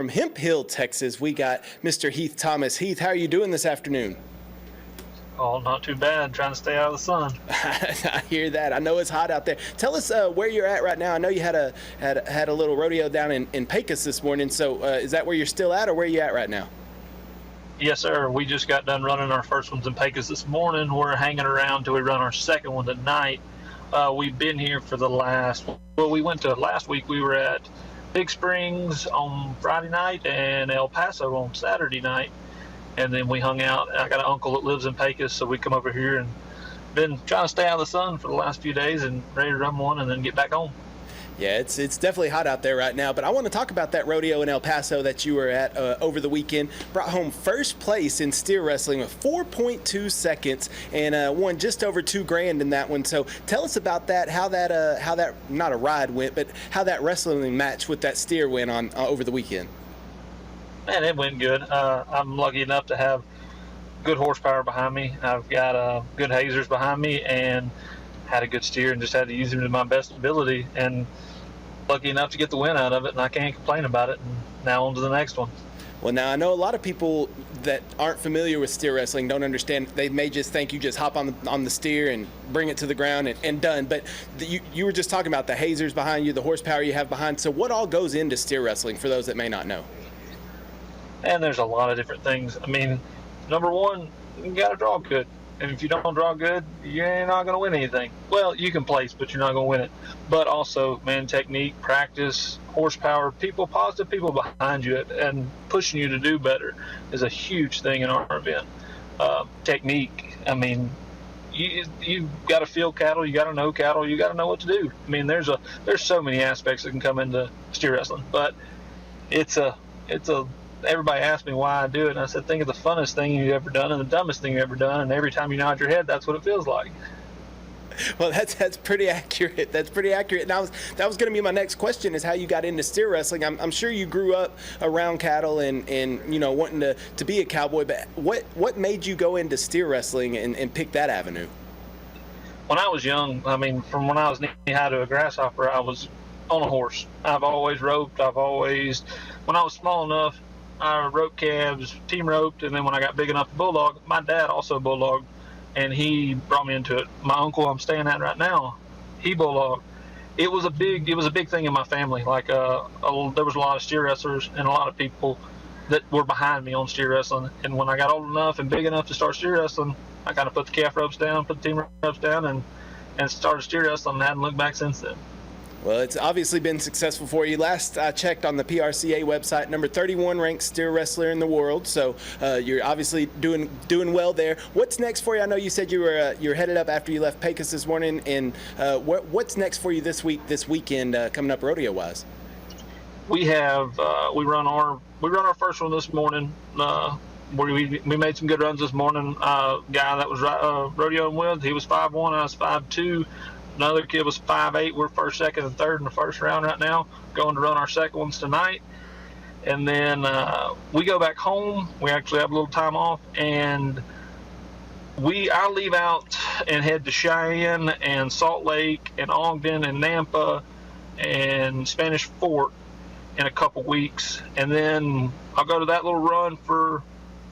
From Hemphill, Texas, we got Mr. Heath Thomas. Heath, how are you doing this afternoon? Oh, not too bad. Trying to stay out of the sun. I hear that. I know it's hot out there. Tell us where you're at right now. I know you had a little rodeo down in Pecos this morning. So is that where you're still at, or where are you at right now? Yes, sir. We just got done running our first ones in Pecos this morning. We're hanging around till we run our second one tonight. We've been here for we went to last week. We were at Big Springs on Friday night and El Paso on Saturday night. And then we hung out. I got an uncle that lives in Pecos, so we come over here and been trying to stay out of the sun for the last few days and ready to run one and then get back home. Yeah, it's definitely hot out there right now, but I want to talk about that rodeo in El Paso that you were at over the weekend. Brought home first place in steer wrestling with 4.2 seconds and won just over $2,000 in that one. So tell us about that, how that not a ride went, but how that wrestling match with that steer went on over the weekend. Man, it went good. I'm lucky enough to have good horsepower behind me. I've got good hazers behind me and had a good steer and just had to use him to my best ability, and lucky enough to get the win out of it, and I can't complain about it. And now on to the next one. Well, now I know a lot of people that aren't familiar with steer wrestling don't understand. They may just think you just hop on the steer and bring it to the ground and done. But you were just talking about the hazers behind you, the horsepower you have behind. So what all goes into steer wrestling for those that may not know? And there's a lot of different things. I mean, number one, you got to draw good. And if you don't draw good, you're not going to win anything. Well, you can place, but you're not going to win it. But also, man, technique, practice, horsepower, positive people behind you and pushing you to do better is a huge thing in our event. Technique, I mean, you've got to feel cattle, you got to know cattle, you got to know what to do. I mean, there's so many aspects that can come into steer wrestling, but it's a everybody asked me why I do it, and I said, think of the funnest thing you've ever done and the dumbest thing you've ever done, and every time you nod your head, that's what it feels like. Well, that's pretty accurate. That's pretty accurate. Now, that was going to be my next question, is how you got into steer wrestling. I'm sure you grew up around cattle and wanting to be a cowboy, but what made you go into steer wrestling and pick that avenue? When I was young, I mean, from when I was knee-high to a grasshopper, I was on a horse. I've always roped. When I was small enough, I roped calves, team roped, and then when I got big enough to bulldog, my dad also bulldogged, and he brought me into it. My uncle I'm staying at right now, he bulldogged. It was a big thing in my family. Like there was a lot of steer wrestlers and a lot of people that were behind me on steer wrestling. And when I got old enough and big enough to start steer wrestling, I kind of put the calf ropes down, put the team ropes down, and started steer wrestling and hadn't looked back since then. Well, it's obviously been successful for you. Last I checked on the PRCA website, number 31 ranked steer wrestler in the world. So you're obviously doing well there. What's next for you? I know you said you're headed up after you left Pecos this morning. And what's next for you this weekend coming up rodeo wise? We have we run our first one this morning. We made some good runs this morning. Guy that was rodeoing with, he was 5'1", I was 5'2". Another kid was 5'8". We're first, second, and third in the first round right now. Going to run our second ones tonight. And then we go back home. We actually have a little time off. And I leave out and head to Cheyenne and Salt Lake and Ogden and Nampa and Spanish Fort in a couple weeks. And then I'll go to that little run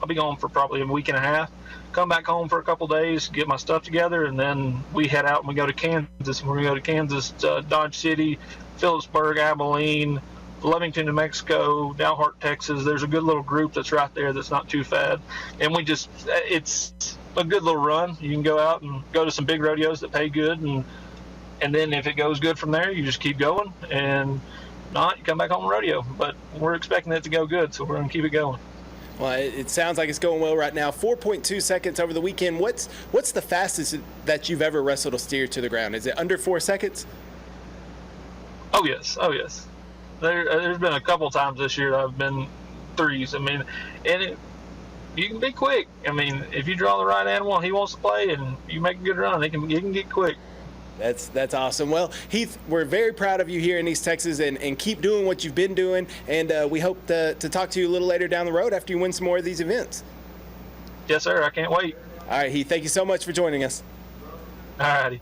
I'll be gone for probably a week and a half. Come back home for a couple days, get my stuff together, and then we head out and we go to Kansas. We're going to go to Kansas, Dodge City, Phillipsburg, Abilene, Lovington, New Mexico, Dalhart, Texas. There's a good little group that's right there that's not too bad. And it's a good little run. You can go out and go to some big rodeos that pay good, and then if it goes good from there, you just keep going, and not, you come back home and rodeo. But we're expecting it to go good, so we're going to keep it going. Well, it sounds like it's going well right now. 4.2 seconds over the weekend. What's the fastest that you've ever wrestled a steer to the ground? Is it under 4 seconds? Oh yes. There's been a couple times this year I've been threes. I mean, you can be quick. I mean, if you draw the right animal and he wants to play and you make a good run, he can get quick. That's awesome. Well, Heath, we're very proud of you here in East Texas, and keep doing what you've been doing. And we hope to talk to you a little later down the road after you win some more of these events. Yes, sir. I can't wait. All right, Heath, thank you so much for joining us. All righty.